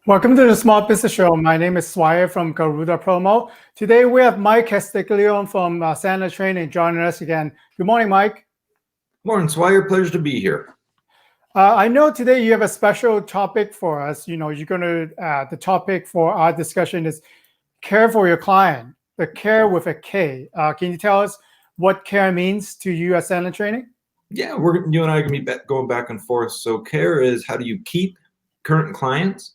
Welcome to the Small Business Show. My name is Swire from Garuda Promo. Today we have Mike Castiglione from Sandler Training joining us again. Good morning, Mike. Morning, Swire. Pleasure to be here. I know today you have a special topic for us. You're going to, the topic for our discussion is care for your client, the care with a K. Can you tell us what care means to you at Sandler Training? Yeah, you and I are going to be going back and forth. So care is how do you keep current clients?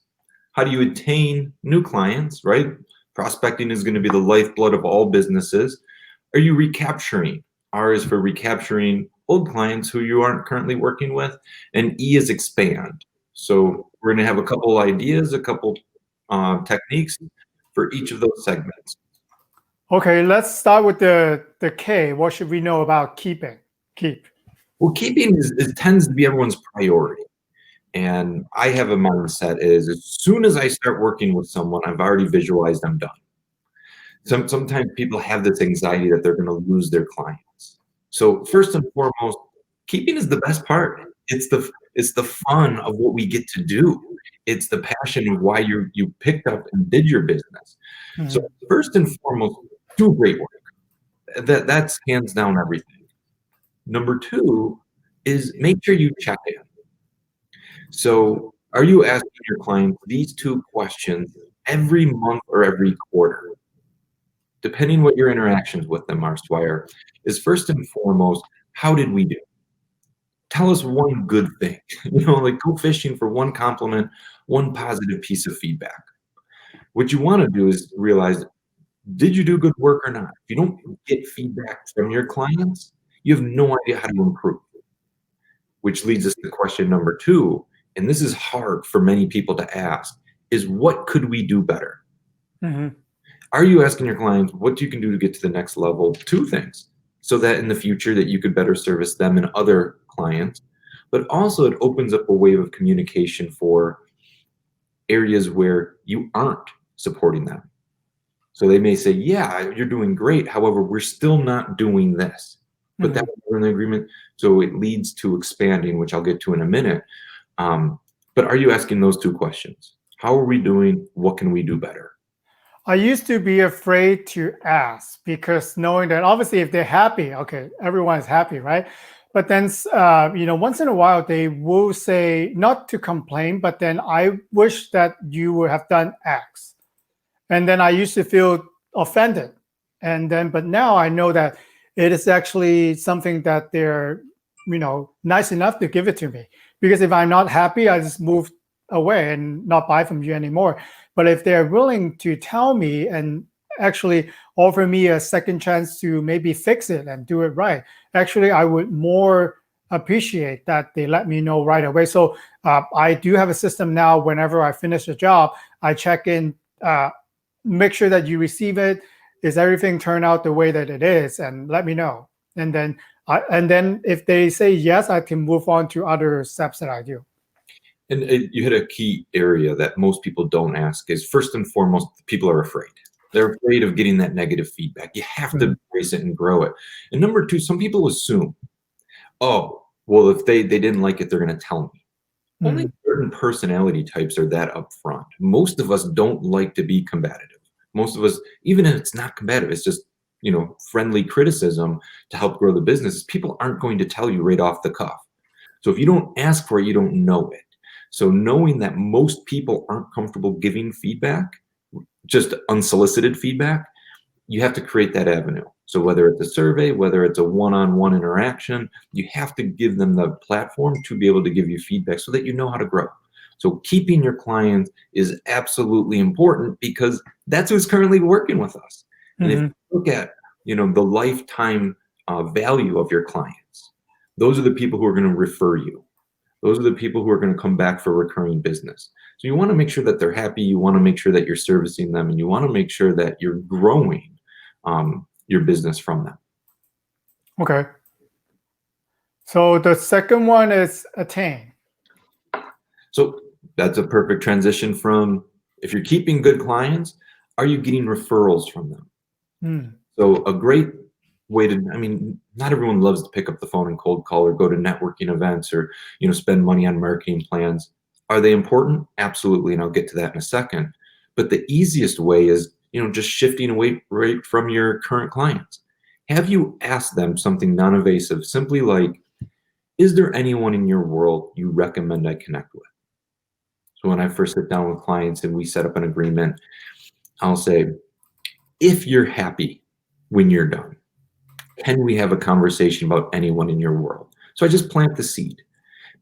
How do you attain new clients, right? Prospecting is going to be the lifeblood of all businesses. Are you recapturing? R is for recapturing old clients who you aren't currently working with. And E is expand. So we're going to have a couple ideas, a couple techniques for each of those segments. Okay, let's start with the K. What should we know about keep? Well, keeping tends to be everyone's priority. And I have a mindset is as soon as I start working with someone, I've already visualized I'm done. Sometimes people have this anxiety that they're going to lose their clients. So first and foremost, keeping is the best part. It's the fun of what we get to do. It's the passion of why you picked up and did your business. Mm-hmm. So first and foremost, do great work. That's hands down everything. Number two is make sure you check in. So are you asking your clients these two questions every month or every quarter? Depending what your interactions with them are, Swire, is first and foremost, how did we do? Tell us one good thing. Like go fishing for one compliment, one positive piece of feedback. What you want to do is realize, did you do good work or not? If you don't get feedback from your clients, you have no idea how to improve. Which leads us to question number two, and this is hard for many people to ask, is what could we do better? Mm-hmm. Are you asking your clients what you can do to get to the next level? Two things, so that in the future that you could better service them and other clients, but also it opens up a wave of communication for areas where you aren't supporting them. So they may say, yeah, you're doing great. However, we're still not doing this. But that's in the agreement. So it leads to expanding, which I'll get to in a minute. But are you asking those two questions? How are we doing? What can we do better? I used to be afraid to ask because knowing that obviously if they're happy, okay, everyone is happy, right? But then, once in a while they will say, not to complain, but then I wish that you would have done X. And then I used to feel offended. But now I know that it is actually something that they're, nice enough to give it to me. Because if I'm not happy, I just move away and not buy from you anymore. But if they're willing to tell me and actually offer me a second chance to maybe fix it and do it right, actually, I would more appreciate that they let me know right away. So I do have a system now. Whenever I finish a job, I check in, make sure that you receive it. Is everything turned out the way that it is? And let me know. And then if they say yes, I can move on to other steps that I do. And you hit a key area that most people don't ask is first and foremost, people are afraid. They're afraid of getting that negative feedback. You have to embrace it and grow it. And number two, some people assume, oh, well, if they didn't like it, they're going to tell me. Only certain personality types are that upfront. Most of us don't like to be combative. Most of us, even if it's not combative, it's just, friendly criticism to help grow the business. People aren't going to tell you right off the cuff. So if you don't ask for it, you don't know it. So knowing that most people aren't comfortable giving feedback, just unsolicited feedback, you have to create that avenue. So whether it's a survey, whether it's a one-on-one interaction, you have to give them the platform to be able to give you feedback so that you know how to grow. So keeping your clients is absolutely important because that's who's currently working with us. And if you look at, the lifetime value of your clients, those are the people who are going to refer you. Those are the people who are going to come back for recurring business. So you want to make sure that they're happy. You want to make sure that you're servicing them, and you want to make sure that you're growing your business from them. Okay. So the second one is Attain. So that's a perfect transition from, if you're keeping good clients, are you getting referrals from them? So a great way to, not everyone loves to pick up the phone and cold call or go to networking events or, spend money on marketing plans. Are they important? Absolutely, and I'll get to that in a second. But the easiest way is, just shifting away right from your current clients. Have you asked them something non-evasive, simply like, is there anyone in your world you recommend I connect with? So when I first sit down with clients and we set up an agreement, I'll say, if you're happy when you're done, can we have a conversation about anyone in your world? So I just plant the seed.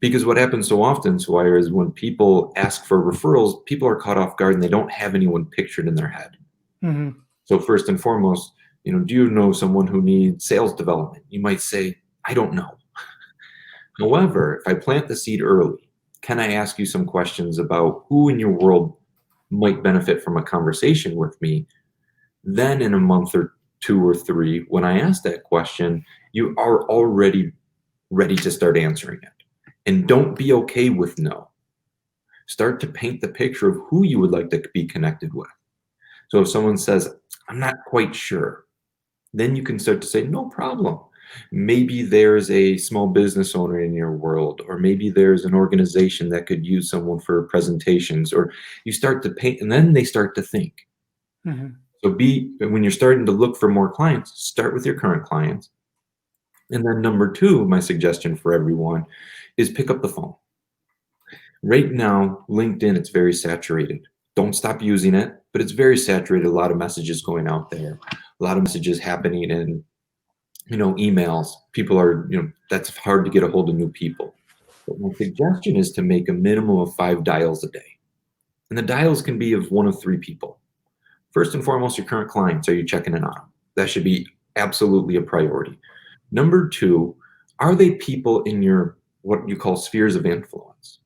Because what happens so often, Swire, is when people ask for referrals, people are caught off guard and they don't have anyone pictured in their head. Mm-hmm. So first and foremost, do you know someone who needs sales development? You might say, I don't know. However, if I plant the seed early, can I ask you some questions about who in your world might benefit from a conversation with me? Then in a month or 2 or 3, when I ask that question, you are already ready to start answering it. And don't be okay with no. Start to paint the picture of who you would like to be connected with. So if someone says, I'm not quite sure, then you can start to say, no problem. Maybe there's a small business owner in your world, or maybe there's an organization that could use someone for presentations, or you start to paint, and then they start to think. Mm-hmm. So when you're starting to look for more clients, start with your current clients. And then number 2, my suggestion for everyone is pick up the phone. Right now, LinkedIn, it's very saturated. Don't stop using it, but it's very saturated. A lot of messages going out there, a lot of messages happening in, emails. People are, that's hard to get a hold of new people. But my suggestion is to make a minimum of 5 dials a day. And the dials can be of 1 of 3 people. First and foremost, your current clients. Are you checking in on them? That should be absolutely a priority. Number 2, are they people in your what you call spheres of influence?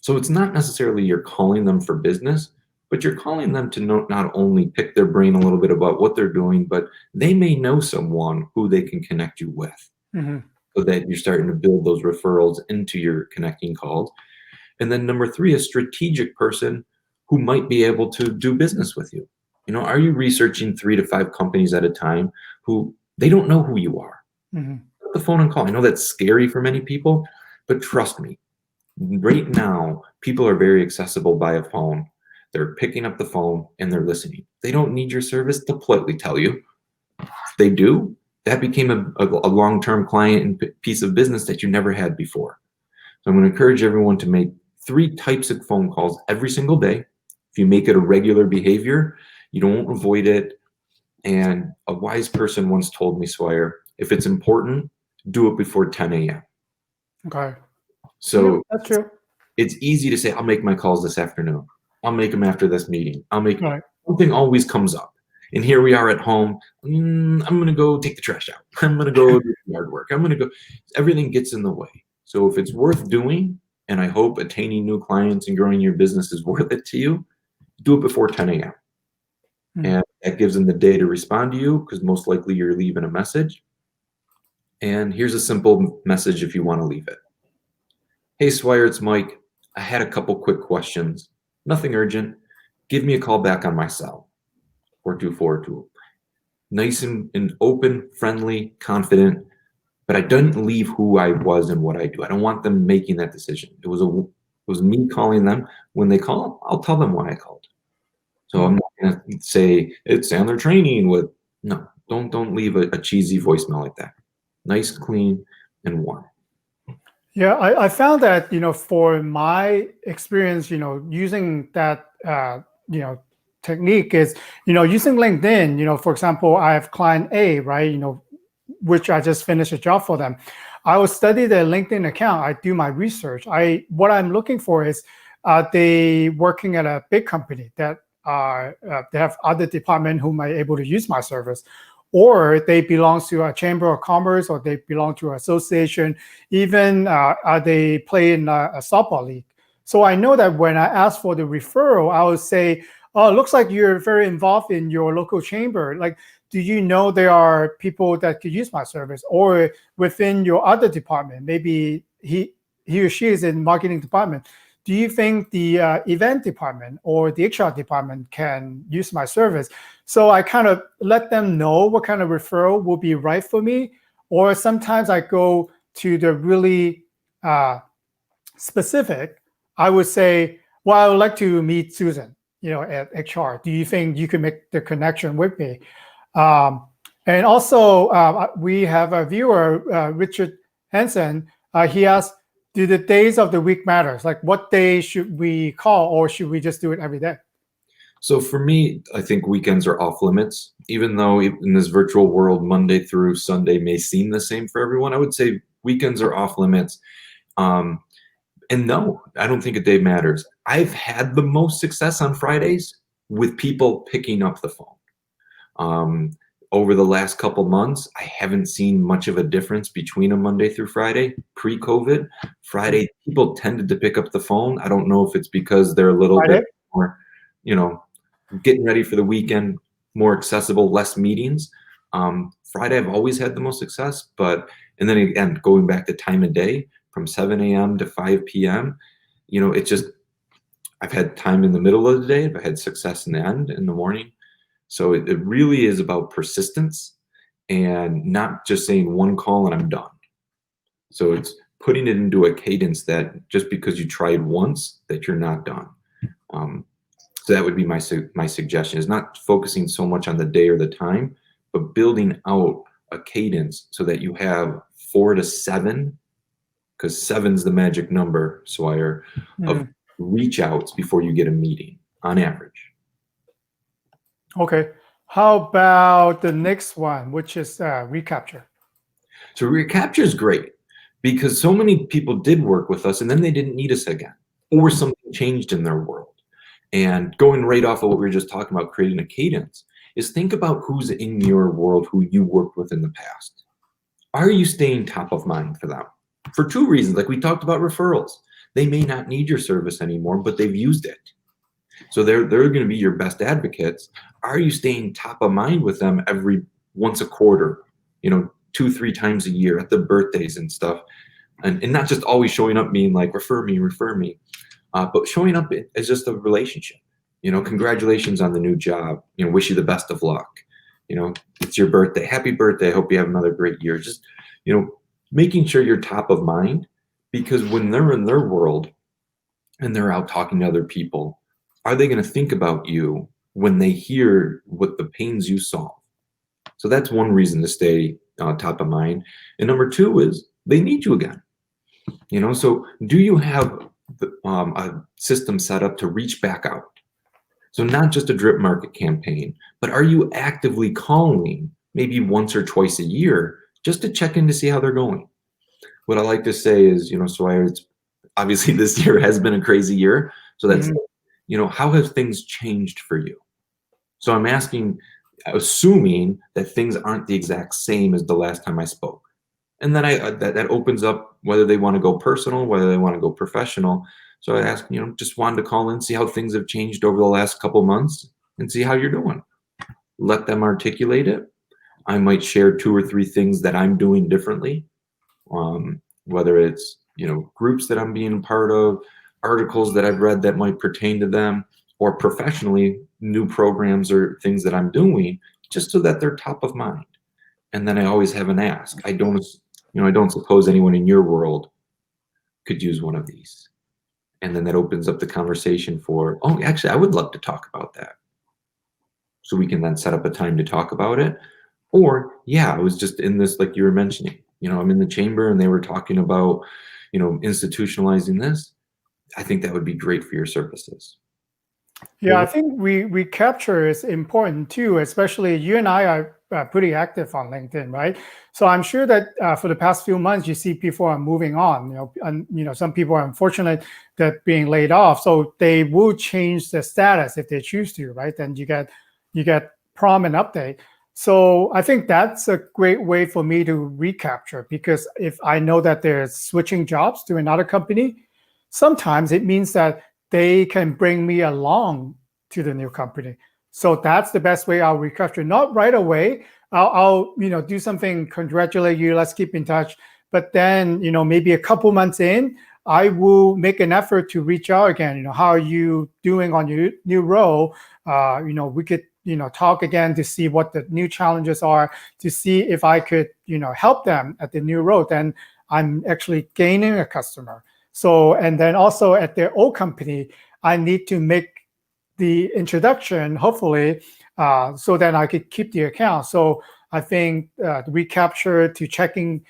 So it's not necessarily you're calling them for business, but you're calling them to not only pick their brain a little bit about what they're doing, but they may know someone who they can connect you with. Mm-hmm. So that you're starting to build those referrals into your connecting calls. And then number 3, a strategic person who might be able to do business with you. Are you researching 3 to 5 companies at a time who they don't know who you are? Mm-hmm. Put the phone and call. I know that's scary for many people, but trust me, right now, people are very accessible by a phone. They're picking up the phone and they're listening. They don't need your service to politely tell you. If they do, that became a long-term client and piece of business that you never had before. So I'm going to encourage everyone to make 3 types of phone calls every single day. If you make it a regular behavior, you don't avoid it. And a wise person once told me, Swire, if it's important, do it before 10 a.m. Okay. So yeah, that's true. it's easy to say, I'll make my calls this afternoon. I'll make them after this meeting. Right. Something always comes up. And here we are at home. I'm going to go take the trash out. I'm going to go do yard work. I'm going to go. Everything gets in the way. So if it's worth doing, and I hope attaining new clients and growing your business is worth it to you, do it before 10 a.m. And that gives them the day to respond to you because most likely you're leaving a message. And here's a simple message if you want to leave it. Hey, Swire, it's Mike. I had a couple quick questions. Nothing urgent. Give me a call back on my cell, 4242. Nice and open, friendly, confident, but I didn't leave who I was and what I do. I don't want them making that decision. It was me calling them. When they call, I'll tell them why I called. So I'm not going to say it's Sandler Training with, no, don't leave a cheesy voicemail like that. Nice, clean, and warm. Yeah, I found that, for my experience, using that, technique is, using LinkedIn, for example, I have client A, right, which I just finished a job for them. I will study their LinkedIn account. I do my research. What I'm looking for is, they working at a big company that they have other department who might able to use my service, or they belong to a chamber of commerce, or they belong to an association, even they play in a softball league. So I know that when I ask for the referral, I would say, oh, it looks like you're very involved in your local chamber. Like, do you know there are people that could use my service? Or within your other department, maybe he or she is in marketing department. Do you think the event department or the HR department can use my service? So I kind of let them know what kind of referral will be right for me. Or sometimes I go to the really specific I would say, well, I would like to meet Susan, at HR. Do you think you can make the connection with me? And also, we have a viewer, Richard Henson. He asked, do the days of the week matters? Like, what day should we call, or should we just do it every day? So for me, I think weekends are off limits. Even though in this virtual world, Monday through Sunday may seem the same for everyone, I would say weekends are off limits. And no, I don't think a day matters. I've had the most success on Fridays with people picking up the phone. Over the last couple months, I haven't seen much of a difference between a Monday through Friday. Pre-COVID, Friday, people tended to pick up the phone. I don't know if it's because they're a little bit more, getting ready for the weekend, more accessible, less meetings. Friday, I've always had the most success, and then again, going back to time of day, from 7 a.m. to 5 p.m., I've had time in the middle of the day, I've had success in the end, in the morning. So it really is about persistence and not just saying one call and I'm done. So it's putting it into a cadence that just because you tried once, that you're not done. So that would be my suggestion, is not focusing so much on the day or the time, but building out a cadence so that you have 4 to 7, because 7's the magic number, Swire, of reach outs before you get a meeting on average. Okay. How about the next one, which is recapture? So recapture is great because so many people did work with us and then they didn't need us again, or something changed in their world. And going right off of what we were just talking about, creating a cadence, is think about who's in your world who you worked with in the past. Are you staying top of mind for them? For 2 reasons, like we talked about referrals. They may not need your service anymore, but they've used it. So they're going to be your best advocates. Are you staying top of mind with them once a quarter, 2-3 times a year at the birthdays and stuff? And not just always showing up being like, refer me, but showing up as just a relationship. Congratulations on the new job. Wish you the best of luck. It's your birthday. Happy birthday. I hope you have another great year. Just, making sure you're top of mind, because when they're in their world and they're out talking to other people, are they going to think about you when they hear what the pains you solve? So that's one reason to stay top of mind. And number 2 is they need you again. So do you have a system set up to reach back out? So not just a drip market campaign, but are you actively calling maybe once or twice a year just to check in to see how they're going? What I like to say is, so it's obviously this year has been a crazy year. So that's, how have things changed for you? So I'm assuming that things aren't the exact same as the last time I spoke. And then that opens up whether they want to go personal, whether they want to go professional. So I ask, just wanted to call in, see how things have changed over the last couple months and see how you're doing. Let them articulate it. I might share 2 or 3 things that I'm doing differently, whether it's, groups that I'm being a part of, articles that I've read that might pertain to them, or professionally new programs or things that I'm doing, just so that they're top of mind. And then I always have an ask. I don't suppose anyone in your world could use one of these. And then that opens up the conversation for, oh, actually, I would love to talk about that. So we can then set up a time to talk about it. Or, yeah, I was just in this, like you were mentioning, I'm in the chamber and they were talking about, institutionalizing this. I think that would be great for your services. Yeah, I think recapture is important too, especially you and I are pretty active on LinkedIn, right? So I'm sure that for the past few months, you see people are moving on, and some people are unfortunate that being laid off. So they will change their status if they choose to, right? Then you get prom and update. So I think that's a great way for me to recapture, because if I know that they're switching jobs to another company, sometimes it means that they can bring me along to the new company. So that's the best way I'll recapture. Not right away. I'll do something, congratulate you, let's keep in touch. But then, maybe a couple months in, I will make an effort to reach out again. How are you doing on your new role? We could, talk again to see what the new challenges are, to see if I could, help them at the new role. Then I'm actually gaining a customer. So, and then also at their old company, I need to make the introduction, hopefully, so that I could keep the account. So I think recapture to checking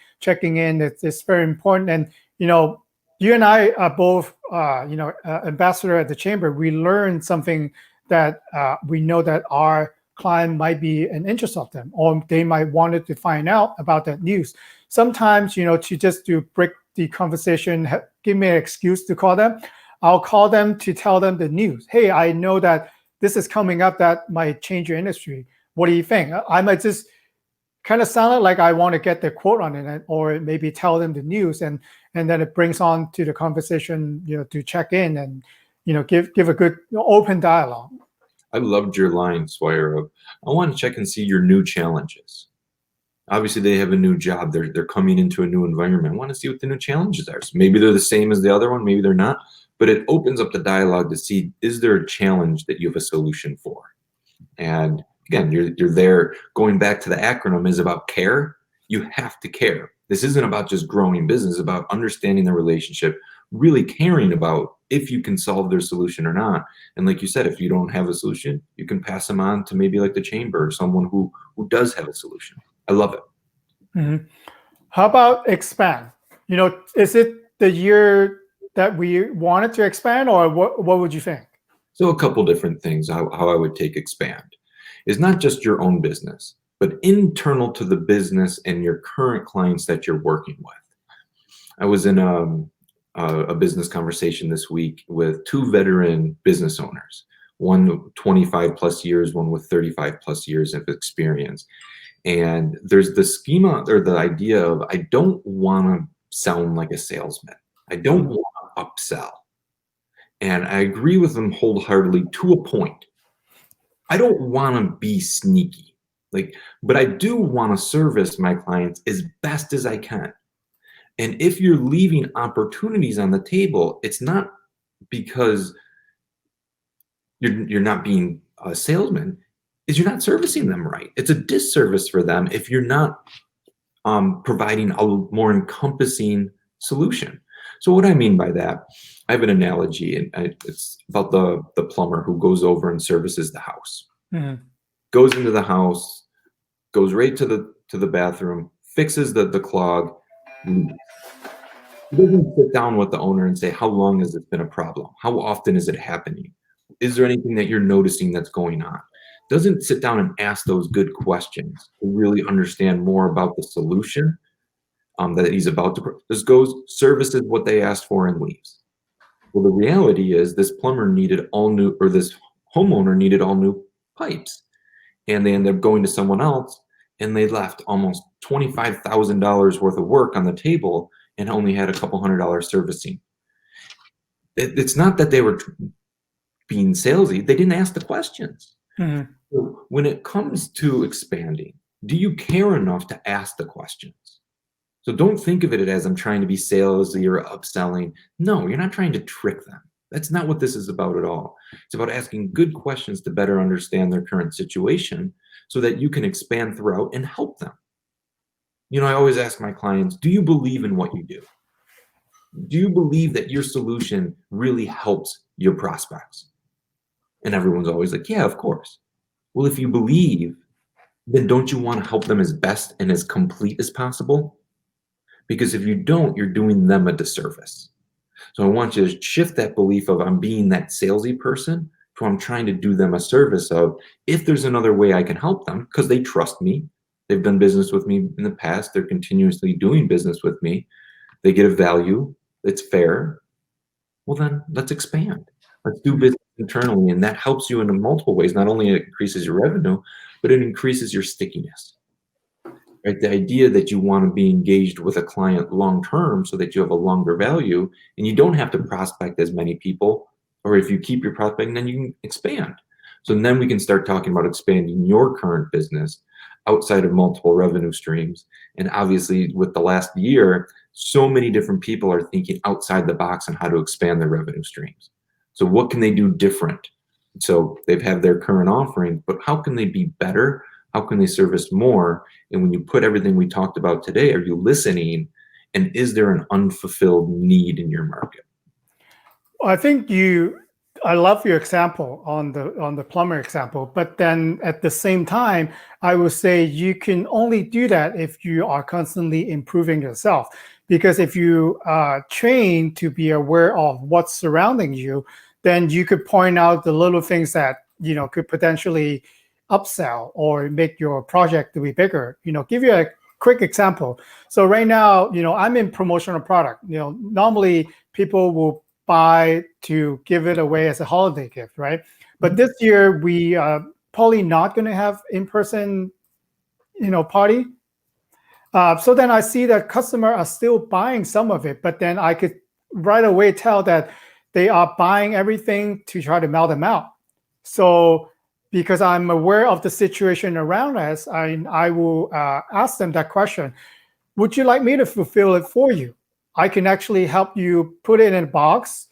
in is very important. And you and I are both ambassador at the chamber. We learned something that we know that our client might be an interest of them, or they might wanted to find out about that news. Sometimes, to break the conversation, give me an excuse to call them. I'll call them to tell them the news. Hey, I know that this is coming up that might change your industry. What do you think? I might just kind of sound like I want to get the quote on it, or maybe tell them the news, and then it brings on to the conversation, to check in and give a good open dialogue. I loved your line, Swire, of I want to check and see your new challenges. Obviously, they have a new job. They're coming into a new environment. I want to see what the new challenges are. So maybe they're the same as the other one, maybe they're not. But it opens up the dialogue to see, is there a challenge that you have a solution for? And again, you're there. Going back to the acronym is about care. You have to care. This isn't about just growing business. It's about understanding the relationship, really caring about if you can solve their solution or not. And like you said, if you don't have a solution, you can pass them on to maybe like the chamber or someone who does have a solution. I love it. Mm-hmm. How about expand? Is it the year that we wanted to expand, or what would you think? So a couple different things, how I would take expand is not just your own business, but internal to the business and your current clients that you're working with. I was in a business conversation this week with two veteran business owners, one 25 plus years, one with 35 plus years of experience. And there's the schema or the idea of, I don't want to sound like a salesman. I don't want to upsell. And I agree with them wholeheartedly to a point. I don't want to be sneaky, but I do want to service my clients as best as I can. And if you're leaving opportunities on the table, it's not because you're not being a salesman, is you're not servicing them right. It's a disservice for them if you're not providing a more encompassing solution. So what I mean by that, I have an analogy, and it's about the plumber who goes over and services the house. Mm-hmm. Goes into the house, goes right to the bathroom, fixes the clog. He doesn't sit down with the owner and say, how long has it been a problem? How often is it happening? Is there anything that you're noticing that's going on? Doesn't sit down and ask those good questions to really understand more about the solution that he's about to. Just goes, services what they asked for, and leaves. Well, the reality is this plumber needed all new, or this homeowner needed all new pipes, and they ended up going to someone else, and they left almost $25,000 worth of work on the table and only had a couple $100 servicing. It's not that they were being salesy; they didn't ask the questions. Mm-hmm. So when it comes to expanding, do you care enough to ask the questions? So don't think of it as I'm trying to be salesy or upselling. No, you're not trying to trick them. That's not what this is about at all. It's about asking good questions to better understand their current situation so that you can expand throughout and help them. I always ask my clients, do you believe in what you do? Do you believe that your solution really helps your prospects? And everyone's always like, yeah, of course. Well, if you believe, then don't you want to help them as best and as complete as possible? Because if you don't, you're doing them a disservice. So I want you to shift that belief of I'm being that salesy person to I'm trying to do them a service of, if there's another way I can help them, because they trust me, they've done business with me in the past, they're continuously doing business with me, they get a value, it's fair, well then let's expand. Let's do business internally, and that helps you in multiple ways. Not only it increases your revenue, but it increases your stickiness. Right? The idea that you want to be engaged with a client long-term so that you have a longer value, and you don't have to prospect as many people, or if you keep your prospecting, then you can expand. So then we can start talking about expanding your current business outside of multiple revenue streams. And obviously with the last year, so many different people are thinking outside the box on how to expand their revenue streams. So what can they do different? So they've had their current offering, but how can they be better? How can they service more? And when you put everything we talked about today, are you listening And is there an unfulfilled need in your market? I think I love your example on the plumber example, but then at the same time, I would say you can only do that if you are constantly improving yourself. Because if you train to be aware of what's surrounding you, then you could point out the little things that could potentially upsell or make your project to be bigger. Give you a quick example. So right now, I'm in promotional product. Normally people will buy to give it away as a holiday gift, right? But this year we are probably not going to have in-person, party. So then I see that customers are still buying some of it, but then I could right away tell that they are buying everything to try to mail them out. So because I'm aware of the situation around us, I will ask them that question. Would you like me to fulfill it for you? I can actually help you put it in a box,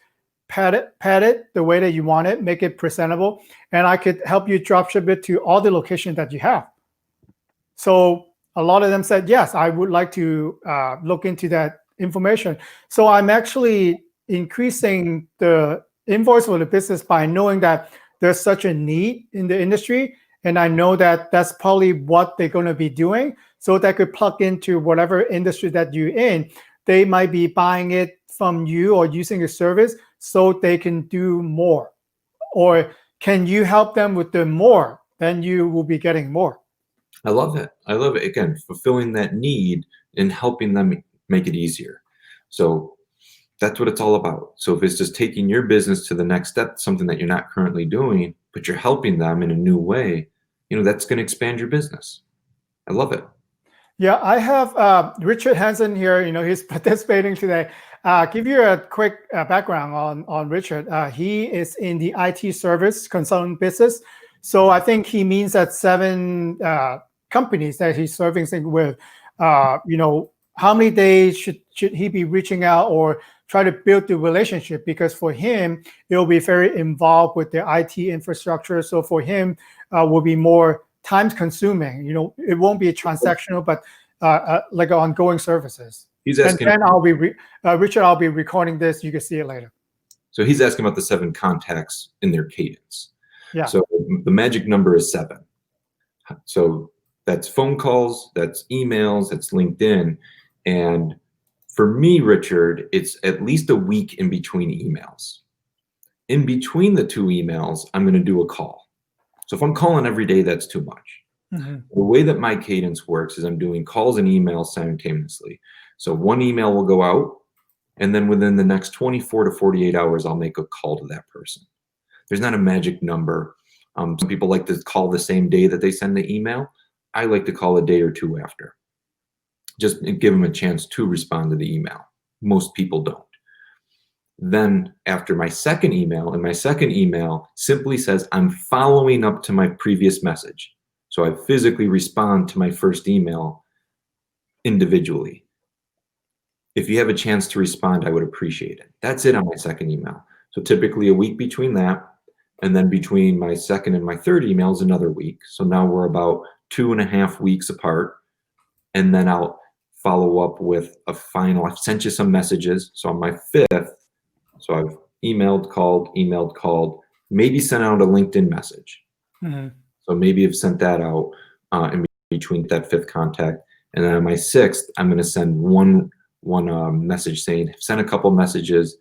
pad it the way that you want it, make it presentable, and I could help you drop ship it to all the locations that you have. So a lot of them said, yes, I would like to look into that information. So I'm actually increasing the invoice for the business by knowing that there's such a need in the industry. And I know that that's probably what they're going to be doing. So that could plug into whatever industry that you're in. They might be buying it from you or using your service so they can do more. Or can you help them with the more? Then you will be getting more. I love it. I love it. Again, fulfilling that need and helping them make it easier. So that's what it's all about. So if it's just taking your business to the next step, something that you're not currently doing, but you're helping them in a new way, that's going to expand your business. I love it. Yeah, I have Richard Henson here. He's participating today. Give you a quick background on Richard. He is in the IT service consulting business. So I think he means that 7 companies that he's servicing with. How many days should he be reaching out or try to build the relationship? Because for him, it will be very involved with the IT infrastructure. So for him, will be more time consuming. It won't be transactional, but like ongoing services. He's asking. And then I'll be Richard. I'll be recording this. You can see it later. So he's asking about the 7 contacts in their cadence. Yeah. So the magic number is 7. So that's phone calls, that's emails, that's LinkedIn. And for me, Richard, it's at least a week in between emails. In between the 2 emails, I'm going to do a call. So if I'm calling every day, that's too much. Mm-hmm. The way that my cadence works is I'm doing calls and emails simultaneously. So one email will go out, and then within the next 24 to 48 hours, I'll make a call to that person. There's not a magic number. Some people like to call the same day that they send the email. I like to call a day or 2 after. Just give them a chance to respond to the email. Most people don't. Then after my second email, and my second email simply says, I'm following up to my previous message. So I physically respond to my first email individually. If you have a chance to respond, I would appreciate it. That's it on my second email. So typically a week between that, and then between my second and my third email is another week. So now we're about 2.5 weeks apart. And then I'll follow up with a final. I've sent you some messages. So on my 5th, so I've emailed, called, maybe sent out a LinkedIn message. Mm-hmm. So maybe I've sent that out in between that 5th contact. And then on my 6th, I'm going to send one message saying, I've sent a couple messages.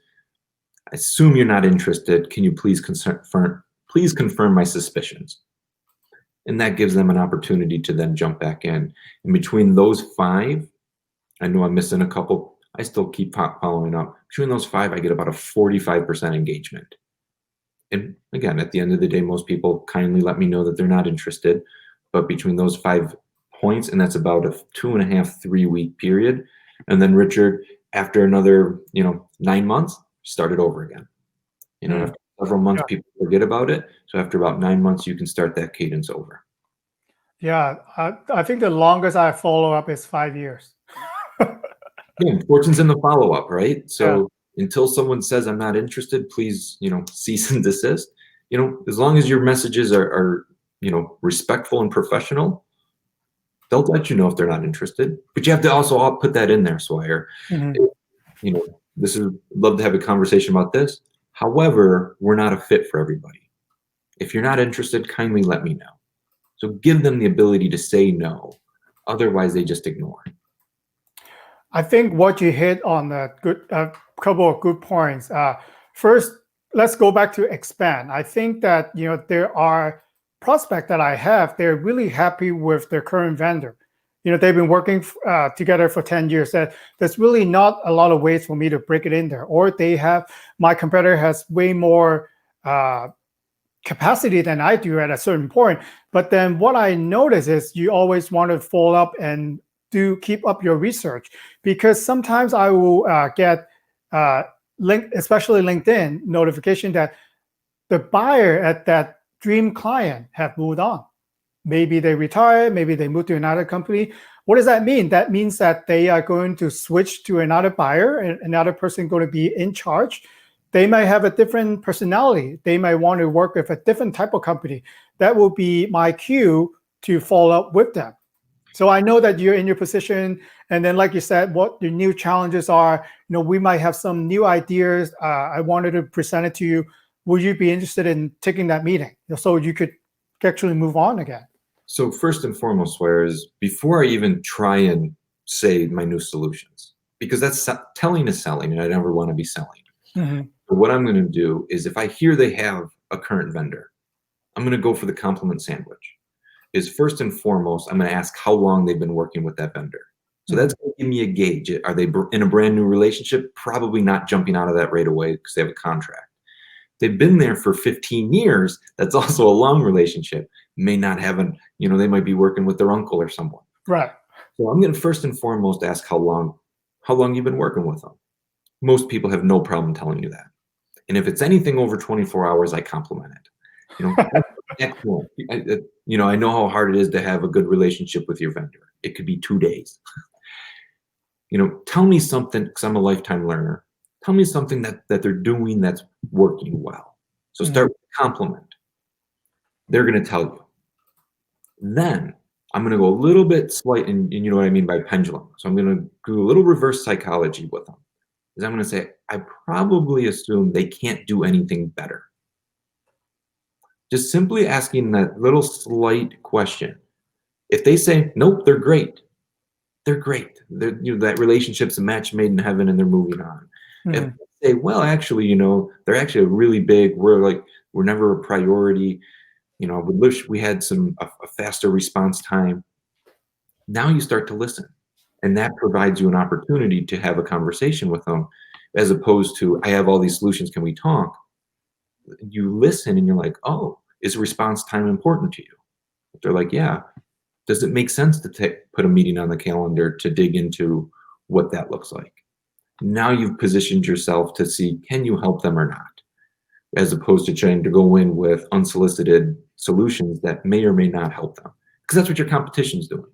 I assume you're not interested. Can you please confirm my suspicions? And that gives them an opportunity to then jump back in. In between those 5, I know I'm missing a couple. I still keep following up. Between those 5, I get about a 45% engagement. And again, at the end of the day, most people kindly let me know that they're not interested. But between those 5 points, and that's about a 2.5, 3 week period. And then Richard, after another, 9 months, start it over again. After several months, people forget about it. So after about 9 months, you can start that cadence over. Yeah, I think the longest I follow up is 5 years. Yeah, fortune's in the follow-up, right? So until someone says I'm not interested, please, cease and desist. As long as your messages are respectful and professional, They'll let you know if they're not interested, but you have to also all put that in there, Swire. Mhm. You know, this is, love to have a conversation about this. However, we're not a fit for everybody. If you're not interested, kindly let me know. So give them the ability to say no. Otherwise, they just ignore. I think what you hit on a good couple of good points. First, let's go back to expand. I think that there are prospects that I have. They're really happy with their current vendor. They've been working together for 10 years. There's really not a lot of ways for me to break it in there. Or my competitor has way more capacity than I do at a certain point. But then what I notice is you always want to follow up and keep up your research, because sometimes I will get especially LinkedIn notification that the buyer at that dream client have moved on. Maybe they retired, maybe they moved to another company. What does that mean? That means that they are going to switch to another buyer, and another person going to be in charge. They might have a different personality. They might want to work with a different type of company. That will be my cue to follow up with them. So I know that you're in your position, and then like you said, what your new challenges are. We might have some new ideas. I wanted to present it to you. Would you be interested in taking that meeting so you could actually move on again? So first and foremost, Where is before I even try and say my new solutions, because that's telling is selling, and I never want to be selling. Mm-hmm. But what I'm going to do is, if I hear they have a current vendor, I'm going to go for the compliment sandwich. Is first and foremost, I'm going to ask how long they've been working with that vendor. So that's going to give me a gauge. Are they in a brand new relationship? Probably not jumping out of that right away because they have a contract. They've been there for 15 years. That's also a long relationship. May not have they might be working with their uncle or someone. Right. So I'm going to first and foremost ask how long you've been working with them. Most people have no problem telling you that. And if it's anything over 24 hours, I compliment it. Excellent. I know how hard it is to have a good relationship with your vendor. It could be 2 days. Tell me something, because I'm a lifetime learner. Tell me something that they're doing that's working well. So start with a compliment. They're going to tell you. Then I'm going to go a little bit slight, and you know what I mean by pendulum. So I'm going to do a little reverse psychology with them. Is I'm going to say, I probably assume they can't do anything better. Just simply asking that little slight question. If they say, nope, they're great. They're great. That relationship's a match made in heaven and they're moving on. Mm-hmm. If they say, well, actually, they're actually really big. We're never a priority. We wish we had a faster response time. Now you start to listen. And that provides you an opportunity to have a conversation with them, as opposed to, I have all these solutions, can we talk? You listen and you're like, oh, is response time important to you? They're like, yeah. Does it make sense to put a meeting on the calendar to dig into what that looks like? Now you've positioned yourself to see, can you help them or not? As opposed to trying to go in with unsolicited solutions that may or may not help them. Because that's what your competition's doing.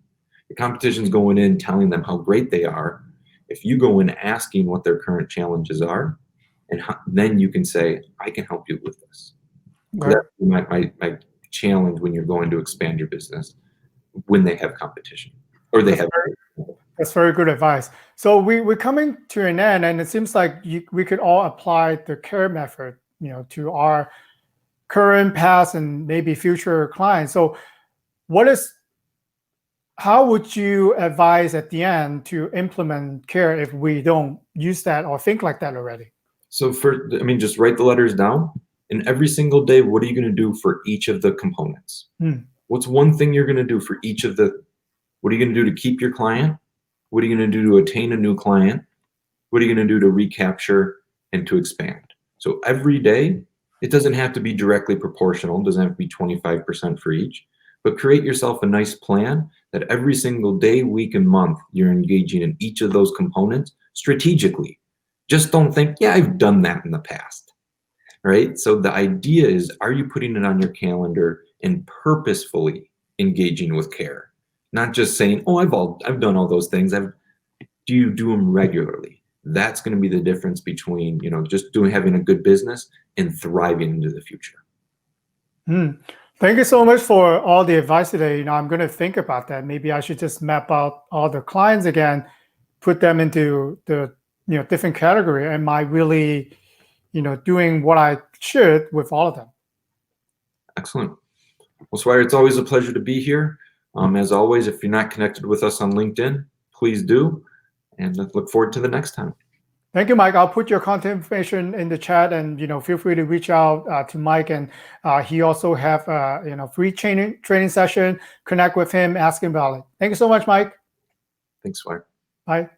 Your competition's going in telling them how great they are. If you go in asking what their current challenges are, and then you can say, I can help you with this. Okay. So that's my challenge when you're going to expand your business, when they have competition or they That's very good advice. So we're coming to an end, and it seems like we could all apply the KARE method, to our current, past, and maybe future clients. So how would you advise at the end to implement KARE if we don't use that or think like that already? So just write the letters down, and every single day, what are you going to do for each of the components? What's one thing you're going to do for each of what are you going to do to keep your client? What are you going to do to attain a new client? What are you going to do to recapture and to expand? So every day, it doesn't have to be directly proportional. It doesn't have to be 25% for each, but create yourself a nice plan that every single day, week, and month, you're engaging in each of those components strategically. Just don't think, yeah, I've done that in the past, right? So the idea is, are you putting it on your calendar and purposefully engaging with KARE? Not just saying, oh, I've done all those things. Do you do them regularly? That's going to be the difference between, just having a good business and thriving into the future. Thank you so much for all the advice today. I'm going to think about that. Maybe I should just map out all the clients again, put them into the different category. Am I really doing what I should with all of them? Excellent. Well, Swire, it's always a pleasure to be here. As always, if you're not connected with us on LinkedIn, please do. And let's look forward to the next time. Thank you, Mike. I'll put your contact information in the chat, and feel free to reach out to Mike. And he also have free training session. Connect with him, ask him about it. Thank you so much, Mike. Thanks, Swire. Bye.